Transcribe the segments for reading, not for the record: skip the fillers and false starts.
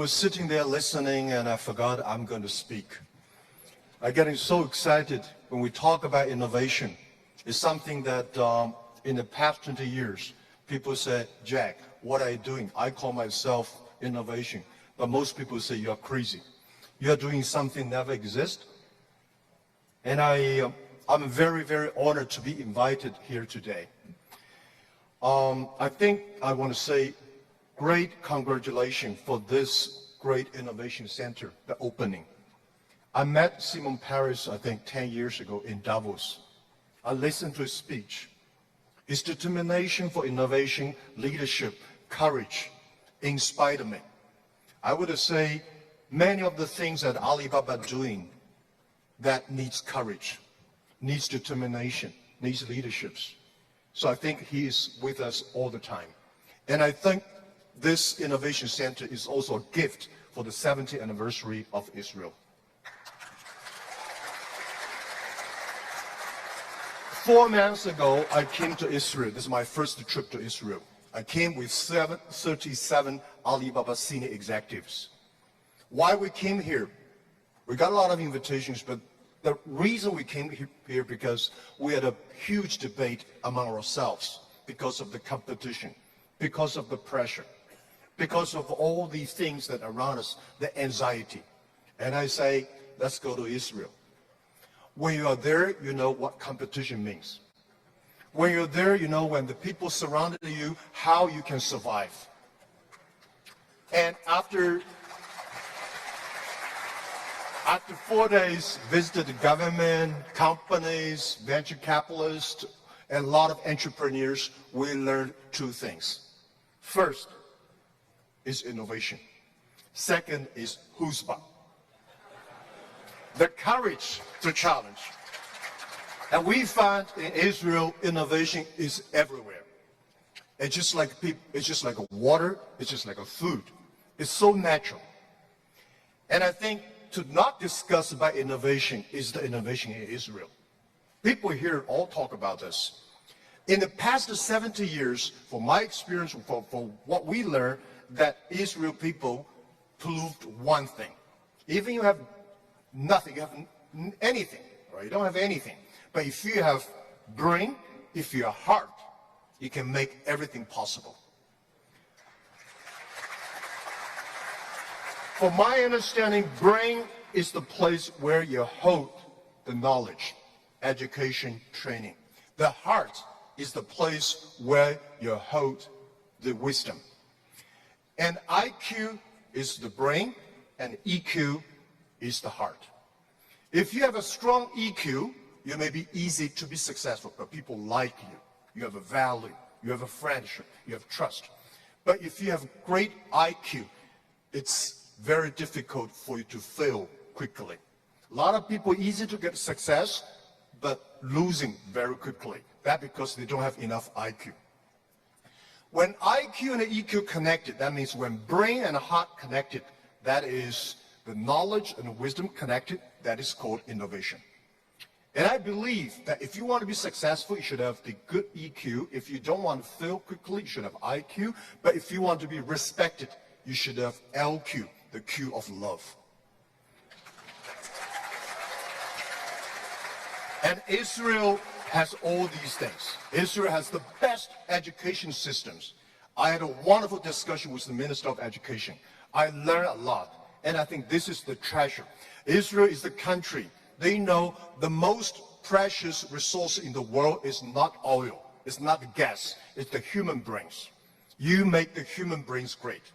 was sitting there listening and I forgot I'm going to speak. I'm getting so excited when we talk about innovation. It's something that in the past 20 years, people say, Jack, what are you doing? I call myself innovation. But most people say you're crazy. You're doing something never exists. And I'm very, very honored to be invited here today. I think I want to say great congratulations for this great innovation center, the opening. I met Simon Paris, I think, 10 years ago in Davos. I listened to his speech. His determination for innovation, leadership, courage inspired me. I would say many of the things that Alibaba is doing that needs courage, needs determination, needs leaderships. So I think he is with us all the time. And I think this innovation center is also a gift for the 70th anniversary of Israel. 4 months ago, I came to Israel. This is my first trip to Israel. I came with 37 Alibaba senior executives. Why we came here? We got a lot of invitations, but the reason we came here because we had a huge debate among ourselves because of the competition, because of the pressure, because of all these things that are around us, the anxiety. And I say, let's go to Israel. When you are there, you know what competition means. When you're there, you know when the people surrounded you, how you can survive. And after 4 days, visited the government, companies, venture capitalists, and a lot of entrepreneurs, we learned 2 things. First is innovation. Second is chutzpah, the courage to challenge. And we find in Israel, innovation is everywhere. It's just like a water, it's just like a food. It's so natural. And I think to not discuss about innovation is the innovation in Israel. People here all talk about this. In the past 70 years, from my experience, for what we learned, that Israel people proved one thing. Even you have nothing, you have anything, right? You don't have anything. But if you have brain, if you have heart, you can make everything possible. From my understanding, brain is the place where you hold the knowledge, education, training. The heart is the place where you hold the wisdom. And IQ is the brain, and EQ is the heart. If you have a strong EQ, you may be easy to be successful, but people like you. You have a value, you have a friendship, you have trust. But if you have great IQ, it's very difficult for you to fail quickly. A lot of people easy to get success, but losing very quickly. That's because they don't have enough IQ. When IQ and EQ connected, that means when brain and heart connected, that is the knowledge and wisdom connected, that is called innovation. And I believe that if you want to be successful, you should have the good EQ. If you don't want to fail quickly, you should have IQ. But if you want to be respected, you should have LQ, the Q of love. And Israel has all these things. Israel has the best education systems. I had a wonderful discussion with the Minister of Education. I learned a lot, and I think this is the treasure. Israel is the country. They know the most precious resource in the world is not oil, it's not gas, it's the human brains. You make the human brains great.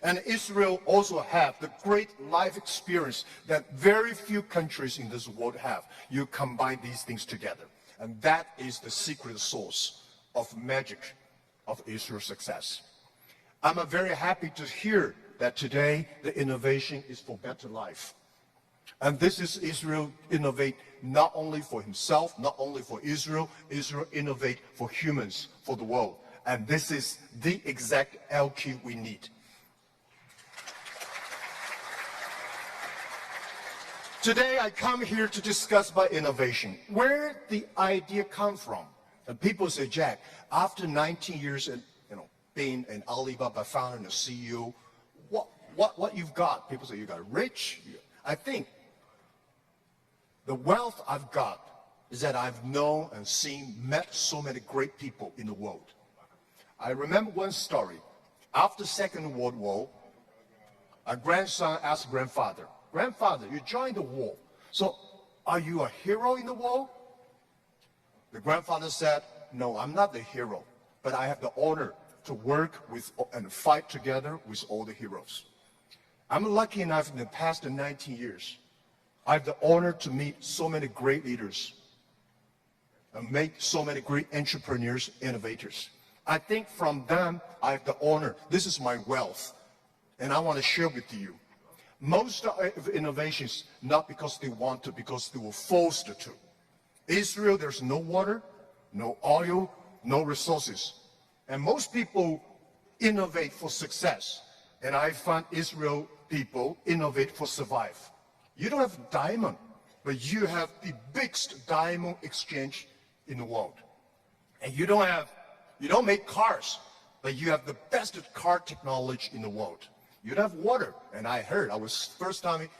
And Israel also have the great life experience that very few countries in this world have. You combine these things together. And that is the secret source of magic of Israel's success. I'm very happy to hear that today the innovation is for better life. And this is Israel innovate not only for himself, not only for Israel, Israel innovate for humans, for the world. And this is the exact LQ we need. Today I come here to discuss about innovation. Where the idea come from? And people say, Jack, after 19 years being an Alibaba founder and a CEO, what you've got. People say you got rich. I think the wealth I've got is that I've known and seen, met so many great people in the world. I remember one story. After Second World War, a grandson asked grandfather, "Grandfather, you joined the war. So are you a hero in the war?" The grandfather said, "No, I'm not the hero, but I have the honor to work with and fight together with all the heroes. I'm lucky enough in the past 19 years, I have the honor to meet so many great leaders and make so many great entrepreneurs, innovators. I think from them, I have the honor. This is my wealth, and I want to share with you. Most of innovations, not because they want to, because they were forced to. Israel, there's no water, no oil, no resources. And most people innovate for success. And I find Israel people innovate for survive. You don't have diamond, but you have the biggest diamond exchange in the world. And you don't make cars, but you have the best car technology in the world. You don't have water. And first time,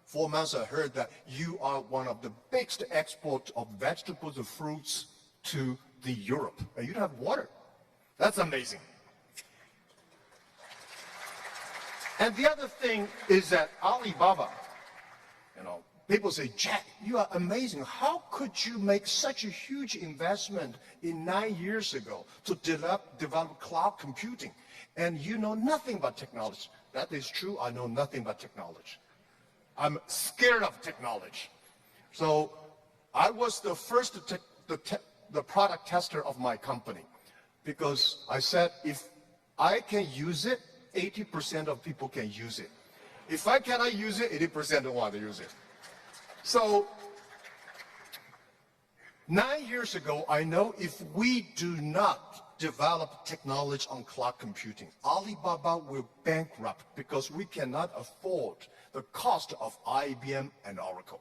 4 months, I heard that you are one of the biggest exports of vegetables and fruits to the Europe. And you don't have water. That's amazing. And the other thing is that Alibaba, people say, "Jack, you are amazing. How could you make such a huge investment in 9 years ago to develop cloud computing? And you know nothing about technology." That is true. I know nothing about technology. I'm scared of technology. So I was the first the product tester of my company, because I said, if I can use it, 80% of people can use it. If I cannot use it, 80% don't want to use it. So 9 years ago, I know if we do not develop technology on cloud computing, Alibaba will bankrupt, because we cannot afford the cost of IBM and Oracle.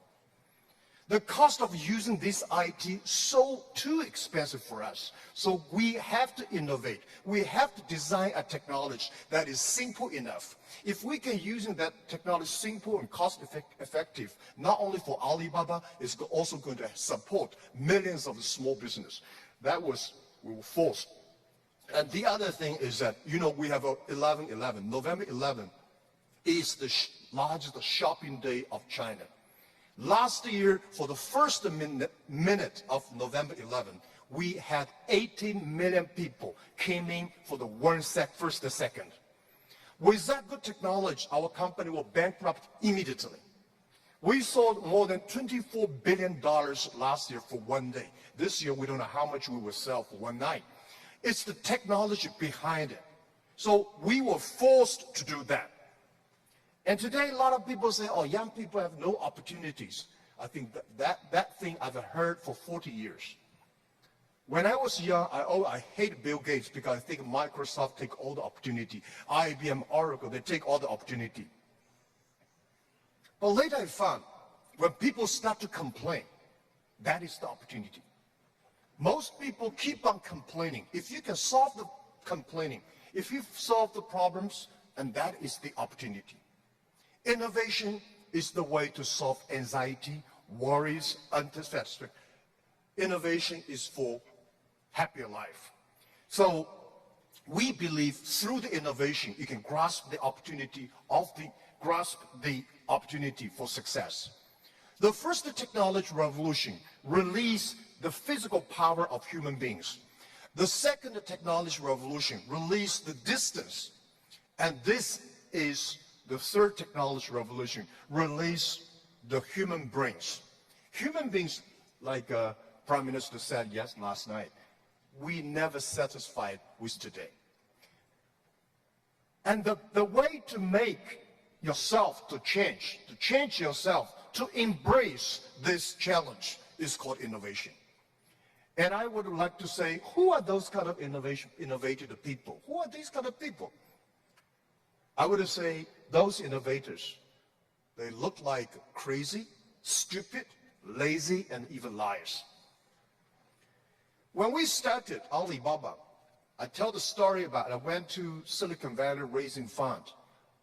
The cost of using this IT so too expensive for us. So we have to innovate. We have to design a technology that is simple enough. If we can use that technology simple and cost effective, not only for Alibaba, it's also going to support millions of small business. We were forced. And the other thing is that, we have 11/11. November 11 is the largest shopping day of China. Last year, for the first minute of November 11, we had 18 million people came in for the first second. With that good technology, our company will bankrupt immediately. We sold more than $24 billion last year for one day. This year, we don't know how much we will sell for one night. It's the technology behind it. So we were forced to do that. And today, a lot of people say, "Oh, young people have no opportunities." I think that thing I've heard for 40 years. When I was young, I hate Bill Gates, because I think Microsoft take all the opportunity. IBM, Oracle, they take all the opportunity. But later I found, when people start to complain, that is the opportunity. Most people keep on complaining. If you can solve the complaining, if you solve the problems, and that is the opportunity. Innovation is the way to solve anxiety, worries, unsatisfaction. Innovation is for happier life. So we believe through the innovation, you can grasp the opportunity for success. The first technology revolution released the physical power of human beings. The second technology revolution released the distance. And this is the third technology revolution, release the human brains. Human beings, like Prime Minister said last night, we never satisfied with today. And the way to make yourself to change yourself, to embrace this challenge is called innovation. And I would like to say, who are those kind of innovative people? Who are these kind of people? I would say those innovators, they look like crazy, stupid, lazy, and even liars. When we started Alibaba, I tell the story about I went to Silicon Valley raising fund.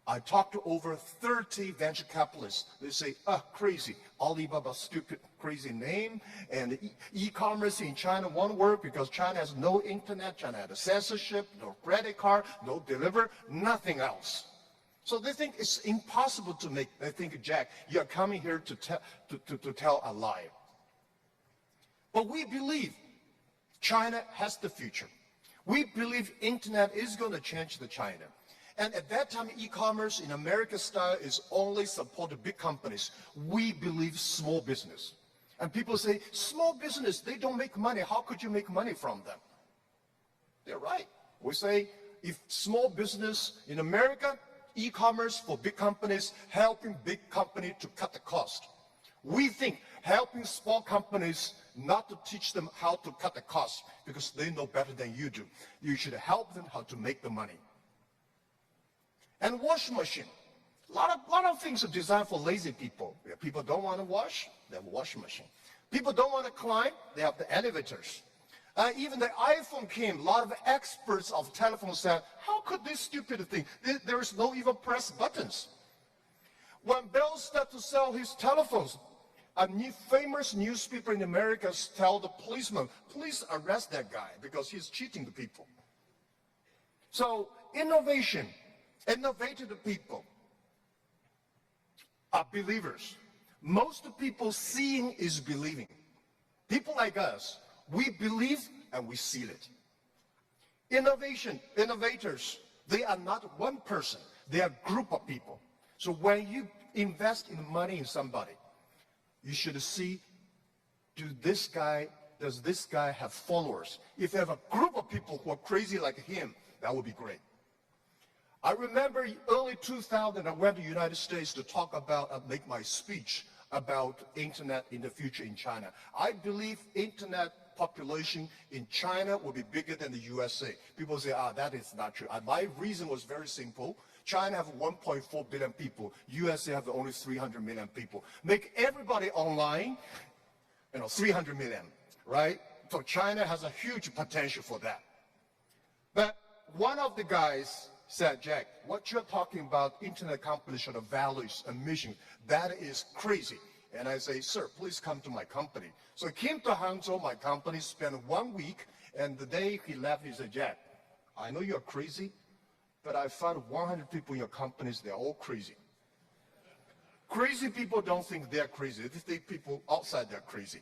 I talked to over 30 venture capitalists. They say, crazy. Alibaba, stupid, crazy name. And e-commerce in China won't work because China has no internet, China has censorship, no credit card, no deliver, nothing else. So they think it's impossible to make. They think, Jack, you're coming here to tell a lie. But we believe China has the future. We believe internet is going to change the China. And at that time, e-commerce in American style is only supported big companies. We believe small business. And people say, small business, they don't make money. How could you make money from them? They're right. We say, if small business in America, e-commerce for big companies, helping big company to cut the cost. We think helping small companies not to teach them how to cut the cost because they know better than you do. You should help them how to make the money. And washing machine. A lot of things are designed for lazy people. People don't want to wash, they have a washing machine. People don't want to climb, they have the elevators. Even the iPhone came, a lot of experts of telephones said, how could this stupid thing? There is no even press buttons. When Bell started to sell his telephones, a famous newspaper in America tell the policeman, please arrest that guy because he's cheating the people. So innovation, innovative people are believers. Most people seeing is believing. People like us, we believe and we seal it. Innovation, innovators, they are not one person, they are a group of people. So when you invest in money in somebody, you should see, does this guy have followers? If you have a group of people who are crazy like him, that would be great. I remember early 2000, I went to the United States to talk about, make my speech about internet in the future in China. I believe internet population in China will be bigger than the USA. People say, that is not true. My reason was very simple. China have 1.4 billion people. USA have only 300 million people. Make everybody online, 300 million, right? So China has a huge potential for that. But one of the guys said, Jack, what you're talking about, internet companies should have values and mission, that is crazy. And I say, sir, please come to my company. So he came to Hangzhou, my company, spent 1 week, and the day he left, he said, Jack, I know you're crazy, but I found 100 people in your companies, they're all crazy. Crazy people don't think they're crazy. They think people outside they're crazy.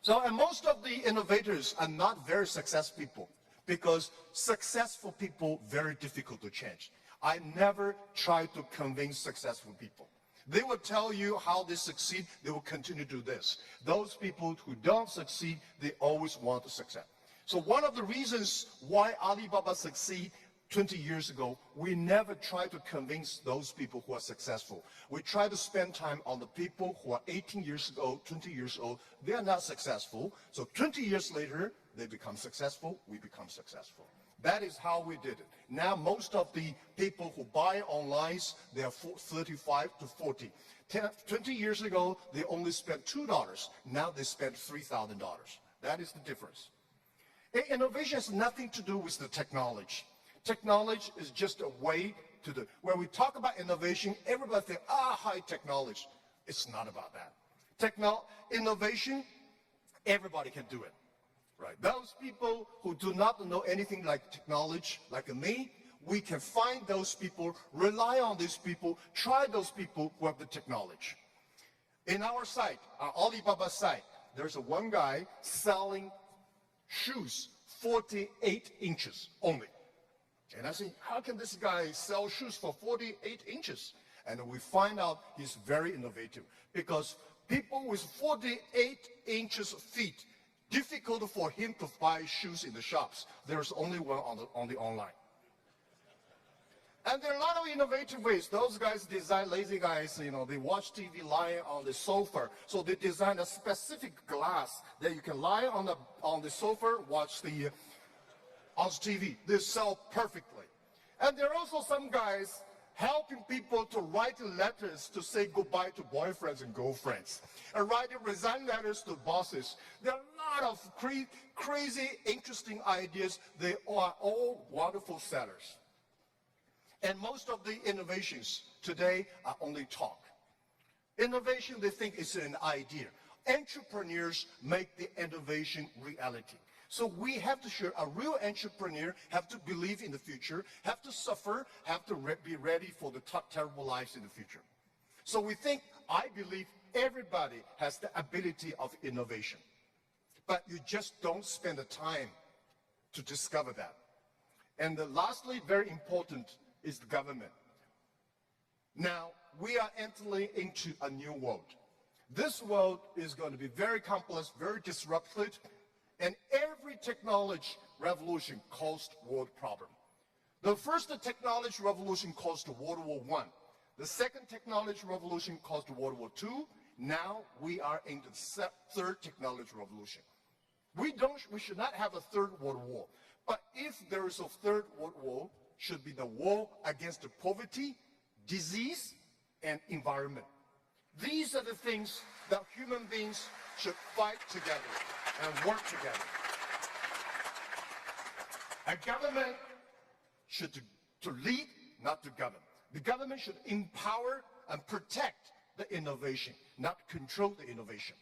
So, and most of the innovators are not very successful people because successful people, very difficult to change. I never try to convince successful people. They will tell you how they succeed, they will continue to do this. Those people who don't succeed, they always want to succeed. So one of the reasons why Alibaba succeed 20 years ago, we never try to convince those people who are successful. We try to spend time on the people who are 18 years old, 20 years old. They are not successful. So 20 years later, they become successful, we become successful. That is how we did it. Now, most of the people who buy online, they are 35 to 40. 20 years ago, they only spent $2. Now they spend $3,000. That is the difference. Innovation has nothing to do with the technology. Technology is just a way to do. When we talk about innovation, everybody thinks, high technology. It's not about that. Innovation, everybody can do it. Right. Those people who do not know anything like technology, like me, we can find those people, rely on these people, try those people who have the technology. In our site, our Alibaba site, there's one guy selling shoes 48 inches only. And I say, how can this guy sell shoes for 48 inches? And we find out he's very innovative because people with 48 inches feet, difficult for him to buy shoes in the shops. There's only one on the online. And there are a lot of innovative ways. Those guys design, lazy guys, they watch TV lying on the sofa. So they design a specific glass that you can lie on the sofa, watch the TV. They sell perfectly. And there are also some guys helping people to write letters to say goodbye to boyfriends and girlfriends, and writing resign letters to bosses. There are a lot of crazy, interesting ideas. They are all wonderful sellers. And most of the innovations today are only talk. Innovation, they think, is an idea. Entrepreneurs make the innovation reality. So we have to show a real entrepreneur have to believe in the future, have to suffer, have to be ready for the terrible lives in the future. So I believe everybody has the ability of innovation. But you just don't spend the time to discover that. And lastly, very important, is the government. Now, we are entering into a new world. This world is going to be very complex, very disrupted, and every technology revolution caused world problem. The first technology revolution caused World War I. The second technology revolution caused World War II. Now we are in the third technology revolution. We should not have a third world war. But if there is a third world war, should be the war against the poverty, disease, and environment. These are the things that human beings should fight together and work together. A government should to lead, not to govern. The government should empower and protect the innovation, not control the innovation.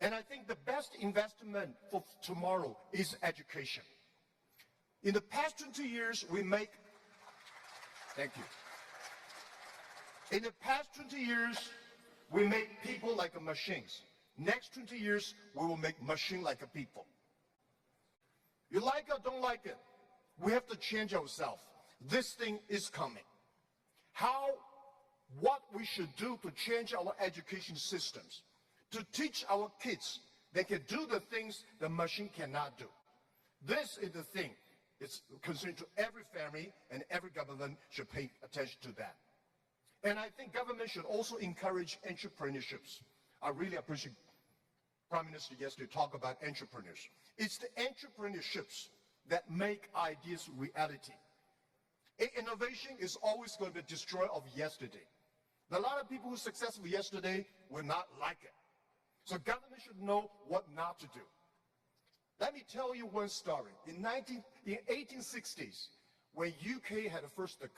And I think the best investment for tomorrow is education. In the past 20 years, thank you. In the past 20 years, we make people like machines. Next 20 years, we will make machine like a people. You like it or don't like it, we have to change ourselves. This thing is coming. What we should do to change our education systems, to teach our kids they can do the things the machine cannot do. This is the thing. It's concerned to every family, and every government should pay attention to that. And I think government should also encourage entrepreneurships. I really appreciate Prime Minister yesterday talk about entrepreneurs. It's the entrepreneurships that make ideas reality. Innovation is always going to be destroyed of yesterday. A lot of people who were successful yesterday will not like it. So government should know what not to do. Let me tell you one story. In 1860s, when UK had first the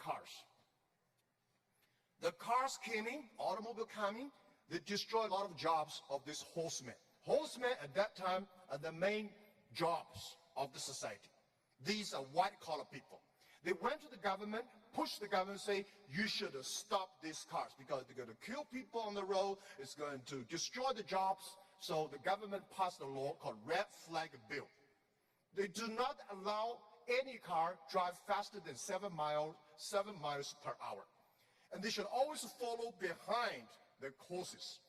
cars came in, automobile coming, they destroyed a lot of jobs of this horsemen. Horsemen at that time are the main jobs of the society. These are white-collar people. They went to the government, pushed the government, say, you should stop these cars because they're going to kill people on the road, it's going to destroy the jobs. So the government passed a law called Red Flag Bill. They do not allow any car drive faster than 7 miles per hour. And they should always follow behind the horses.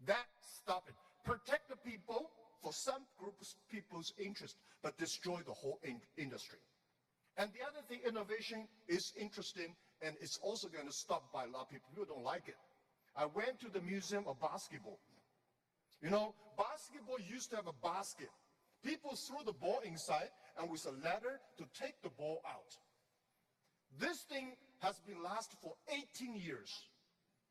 That stop it. Protect the people for some groups of people's interest, but destroy the whole industry. And the other thing, innovation is interesting, and it's also going to stop by a lot of people who don't like it. I went to the Museum of Basketball. You know, basketball used to have a basket. People threw the ball inside and with a ladder to take the ball out. This thing has been lasting for 18 years.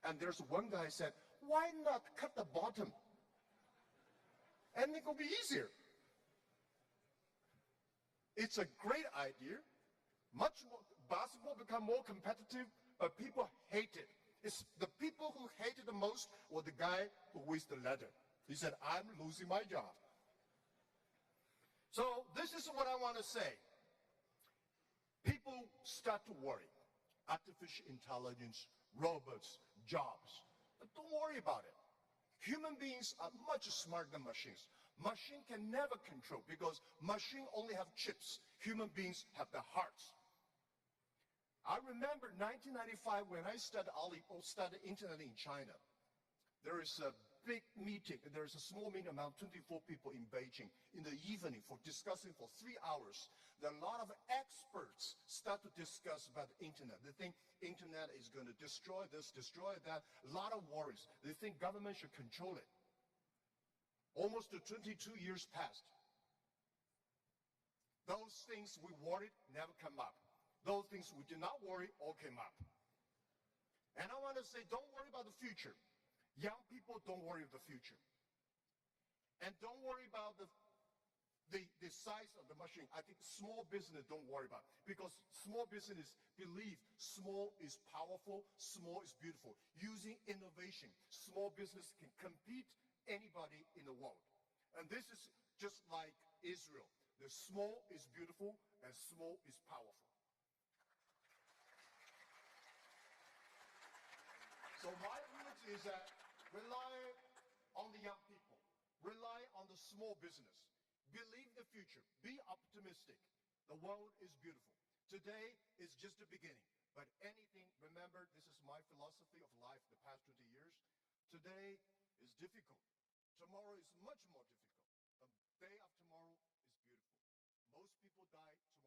And there's one guy said, why not cut the bottom? And it will be easier. It's a great idea. Much more, basketball become more competitive, but people hate it. It's the people who hate it the most were the guy who with the ladder. He said, I'm losing my job. So this is what I want to say. People start to worry. Artificial intelligence, robots, jobs. But don't worry about it. Human beings are much smarter than machines. Machine can never control because machine only have chips. Human beings have the hearts. I remember 1995 when I started internet in China. There is a big meeting, there is a small meeting amount, 24 people in Beijing in the evening for discussing for 3 hours. There are a lot of experts start to discuss about the internet. They think internet is going to destroy this, destroy that. A lot of worries. They think government should control it. Almost 22 years passed. Those things we worried never come up. Those things we did not worry all came up. And I want to say, don't worry about the future. Young people, don't worry about the future. And don't worry about the the size of the machine, I think small business don't worry about, because small business believe small is powerful, small is beautiful. Using innovation, small business can compete anybody in the world. And this is just like Israel. The small is beautiful and small is powerful. So my approach is that rely on the young people, rely on the small business, believe the future, be optimistic. The world is beautiful. Today is just the beginning, but anything, remember, this is my philosophy of life the past 20 years. Today is difficult. Tomorrow is much more difficult. The day of tomorrow is beautiful. Most people die tomorrow.